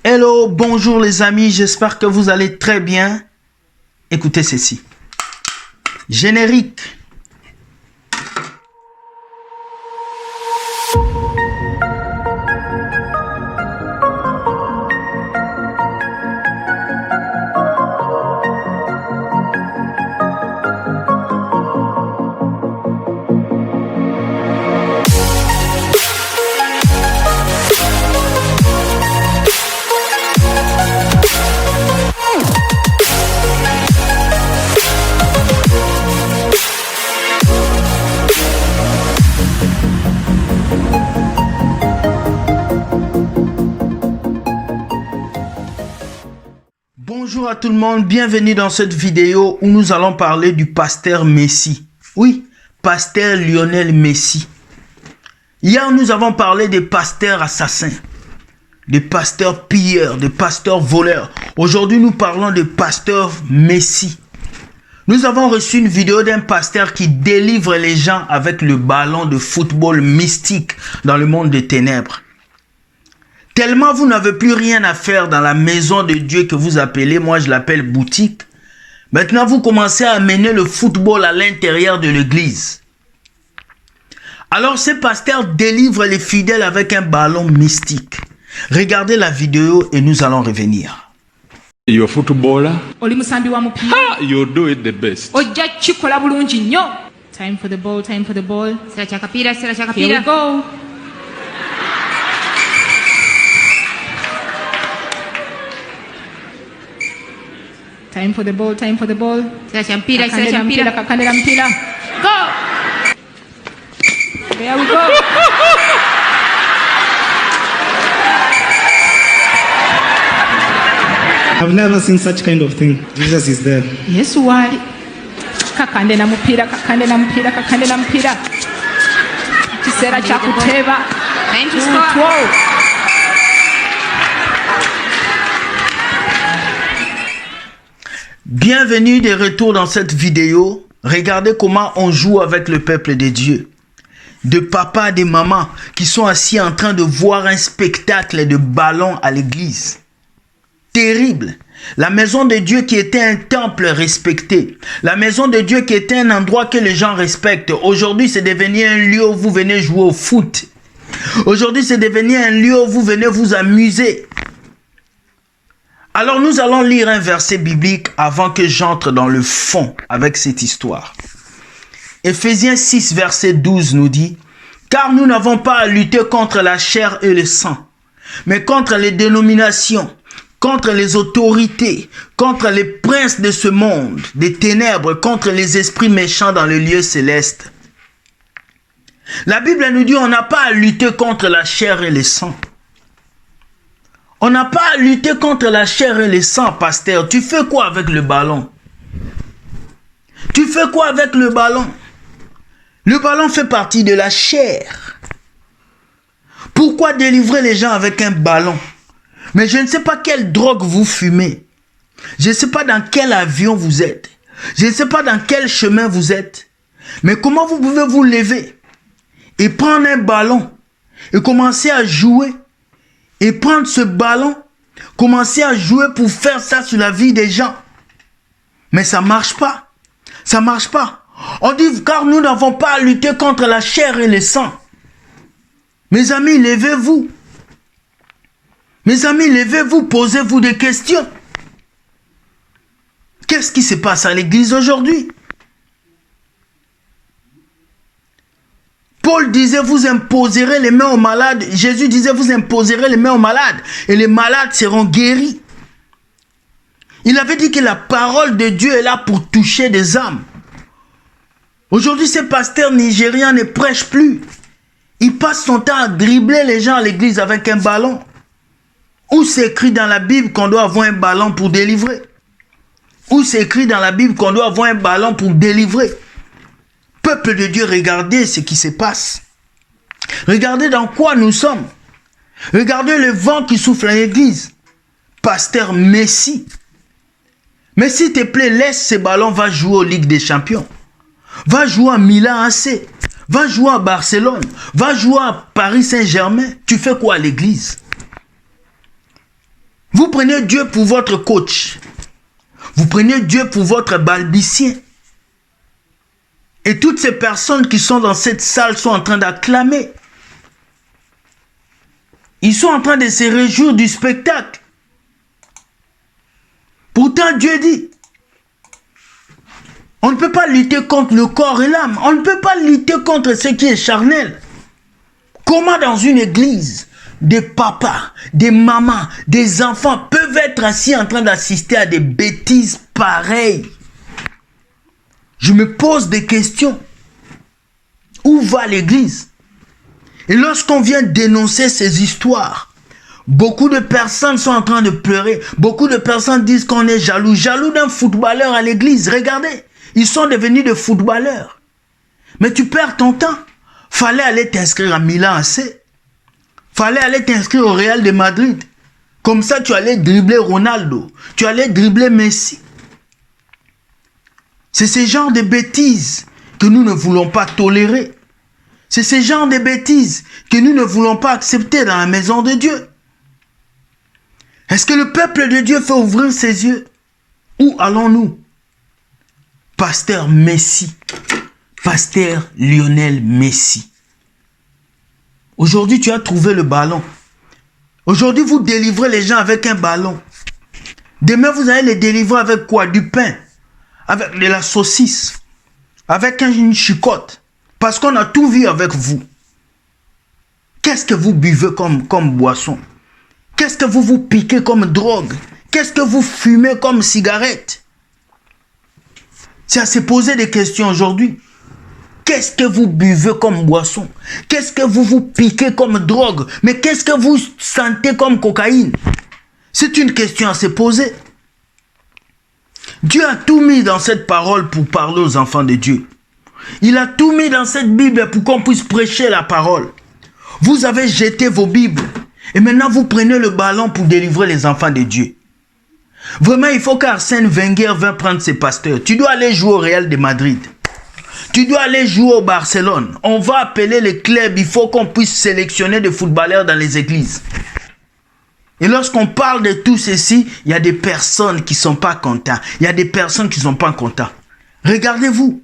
Hello, bonjour les amis, j'espère que vous allez très bien. Écoutez ceci. Générique. Bonjour à tout le monde, bienvenue dans cette vidéo où nous allons parler du pasteur Messi. Oui, pasteur Lionel Messi. Hier, nous avons parlé des pasteurs assassins, des pasteurs pilleurs, des pasteurs voleurs. Aujourd'hui, nous parlons des pasteurs Messi. Nous avons reçu une vidéo d'un pasteur qui délivre les gens avec le ballon de football mystique dans le monde des ténèbres. Tellement vous n'avez plus rien à faire dans la maison de Dieu que vous appelez, moi je l'appelle boutique. Maintenant vous commencez à amener le football à l'intérieur de l'église. Alors ces pasteurs délivrent les fidèles avec un ballon mystique. Regardez la vidéo et nous allons revenir. You're a footballer. You do it the best. Time for the ball, time for the ball. Sera cha kapira. Here we go. Time for the ball, time for the ball. Sera cha mpira. Kakandela mpira. Go! There we go. I've never seen such kind of thing. Jesus is there. Yesu wali. Kakandela mpira. Kisera cha kuteba. Time to score. Wow. Bienvenue de retour dans cette vidéo. Regardez comment on joue avec le peuple de Dieu. De papas, de mamans qui sont assis en train de voir un spectacle de ballons à l'église. Terrible. La maison de Dieu qui était un temple respecté. La maison de Dieu qui était un endroit que les gens respectent. Aujourd'hui, c'est devenu un lieu où vous venez jouer au foot. Aujourd'hui, c'est devenu un lieu où vous venez vous amuser. Alors nous allons lire un verset biblique avant que j'entre dans le fond avec cette histoire. Éphésiens 6 verset 12 nous dit « Car nous n'avons pas à lutter contre la chair et le sang, mais contre les dénominations, contre les autorités, contre les princes de ce monde, des ténèbres, contre les esprits méchants dans le lieu céleste. » La Bible nous dit on n'a pas à lutter contre la chair et le sang. On n'a pas à lutter contre la chair et le sang, pasteur. Tu fais quoi avec le ballon? Tu fais quoi avec le ballon? Le ballon fait partie de la chair. Pourquoi délivrer les gens avec un ballon? Mais je ne sais pas quelle drogue vous fumez. Je ne sais pas dans quel avion vous êtes. Je ne sais pas dans quel chemin vous êtes. Mais comment vous pouvez vous lever et prendre un ballon et commencer à jouer? Et prendre ce ballon, commencer à jouer pour faire ça sur la vie des gens. Mais ça ne marche pas. Ça ne marche pas. On dit car nous n'avons pas à lutter contre la chair et le sang. Mes amis, levez-vous. Mes amis, levez-vous, posez-vous des questions. Qu'est-ce qui se passe à l'église aujourd'hui? Paul disait, vous imposerez les mains aux malades. Jésus disait, vous imposerez les mains aux malades et les malades seront guéris. Il avait dit que la parole de Dieu est là pour toucher des âmes. Aujourd'hui, ces pasteurs nigérians ne prêchent plus. Ils passent son temps à dribbler les gens à l'église avec un ballon. Où c'est écrit dans la Bible qu'on doit avoir un ballon pour délivrer? Où c'est écrit dans la Bible qu'on doit avoir un ballon pour délivrer? Peuple de Dieu, regardez ce qui se passe. Regardez dans quoi nous sommes. Regardez le vent qui souffle à l'église. Pasteur Messi. Mais s'il te plaît, laisse ce ballon, va jouer aux Ligue des Champions. Va jouer à Milan AC. Va jouer à Barcelone. Va jouer à Paris Saint-Germain. Tu fais quoi à l'église? prenez Dieu pour votre coach. Vous prenez Dieu pour votre balbutien. Et toutes ces personnes qui sont dans cette salle sont en train d'acclamer. Ils sont en train de se réjouir du spectacle. Pourtant, Dieu dit, on ne peut pas lutter contre le corps et l'âme. On ne peut pas lutter contre ce qui est charnel. Comment dans une église, des papas, des mamans, des enfants peuvent être assis en train d'assister à des bêtises pareilles? Je me pose des questions. Où va l'église? Et lorsqu'on vient dénoncer ces histoires, beaucoup de personnes sont en train de pleurer. Beaucoup de personnes disent qu'on est jaloux. Jaloux d'un footballeur à l'église. Regardez, ils sont devenus des footballeurs. Mais tu perds ton temps. Fallait aller t'inscrire à Milan AC. Fallait aller t'inscrire au Real de Madrid. Comme ça, tu allais dribbler Ronaldo. Tu allais dribbler Messi. C'est ce genre de bêtises que nous ne voulons pas tolérer. C'est ce genre de bêtises que nous ne voulons pas accepter dans la maison de Dieu. Est-ce que le peuple de Dieu fait ouvrir ses yeux? Où allons-nous? Pasteur Messi. Pasteur Lionel Messi. Aujourd'hui, tu as trouvé le ballon. Aujourd'hui, vous délivrez les gens avec un ballon. Demain, vous allez les délivrer avec quoi? Du pain. Avec de la saucisse. Avec une chicotte. Parce qu'on a tout vu avec vous. Qu'est-ce que vous buvez comme boisson? Qu'est-ce que vous piquez comme drogue? Qu'est-ce que vous fumez comme cigarette? C'est à se poser des questions aujourd'hui. Qu'est-ce que vous buvez comme boisson? Qu'est-ce que vous piquez comme drogue? Mais qu'est-ce que vous sentez comme cocaïne? C'est une question à se poser. Dieu a tout mis dans cette parole pour parler aux enfants de Dieu. Il a tout mis dans cette Bible pour qu'on puisse prêcher la parole. Vous avez jeté vos Bibles. Et maintenant, vous prenez le ballon pour délivrer les enfants de Dieu. Vraiment, il faut qu'Arsène Wenger vienne prendre ses pasteurs. Tu dois aller jouer au Real de Madrid. Tu dois aller jouer au Barcelone. On va appeler les clubs. Il faut qu'on puisse sélectionner des footballeurs dans les églises. Et lorsqu'on parle de tout ceci, il y a des personnes qui ne sont pas contentes. Il y a des personnes qui ne sont pas contentes. Regardez-vous.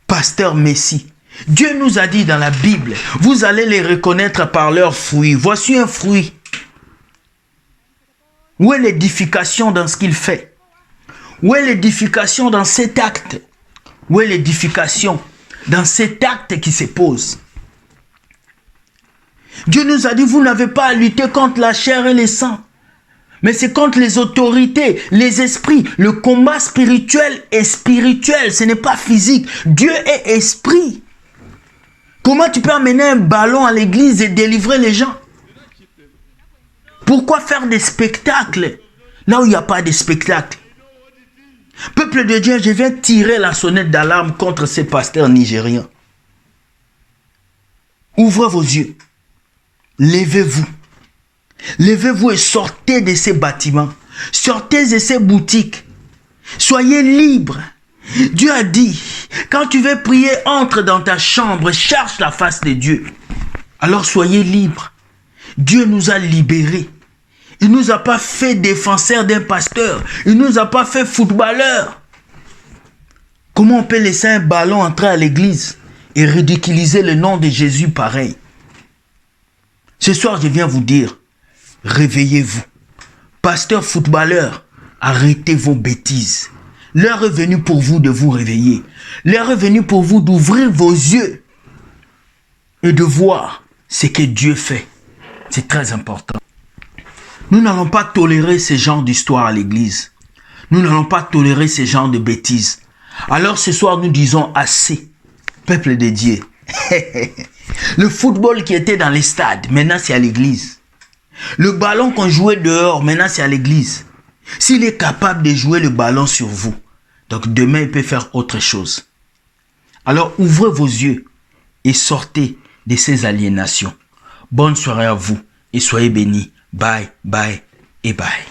Pasteur Messi. Dieu nous a dit dans la Bible, vous allez les reconnaître par leurs fruits. Voici un fruit. Où est l'édification dans ce qu'il fait? Où est l'édification dans cet acte? Où est l'édification dans cet acte qui se pose? Dieu nous a dit, vous n'avez pas à lutter contre la chair et le sang. Mais c'est contre les autorités, les esprits. Le combat spirituel est spirituel, ce n'est pas physique. Dieu est esprit. Comment tu peux amener un ballon à l'église et délivrer les gens? Pourquoi faire des spectacles là où il n'y a pas de spectacle? Peuple de Dieu, je viens tirer la sonnette d'alarme contre ces pasteurs nigériens. Ouvrez vos yeux. Levez-vous. Levez-vous et sortez de ces bâtiments. Sortez de ces boutiques. Soyez libres. Dieu a dit, quand tu veux prier, entre dans ta chambre, cherche la face de Dieu. Alors soyez libres. Dieu nous a libérés. Il ne nous a pas fait défenseurs d'un pasteur. Il ne nous a pas fait footballeurs. Comment on peut laisser un ballon entrer à l'église et ridiculiser le nom de Jésus pareil? Ce soir, je viens vous dire, réveillez-vous. Pasteur footballeur, arrêtez vos bêtises. L'heure est venue pour vous de vous réveiller. L'heure est venue pour vous d'ouvrir vos yeux et de voir ce que Dieu fait. C'est très important. Nous n'allons pas tolérer ce genre d'histoire à l'église. Nous n'allons pas tolérer ce genre de bêtises. Alors ce soir, nous disons assez. Peuple de Dieu. Le football qui était dans les stades, maintenant c'est à l'église. Le ballon qu'on jouait dehors, maintenant c'est à l'église. S'il est capable de jouer le ballon sur vous, donc demain il peut faire autre chose. Alors ouvrez vos yeux et sortez de ces aliénations. Bonne soirée à vous et soyez bénis. Bye, bye et bye.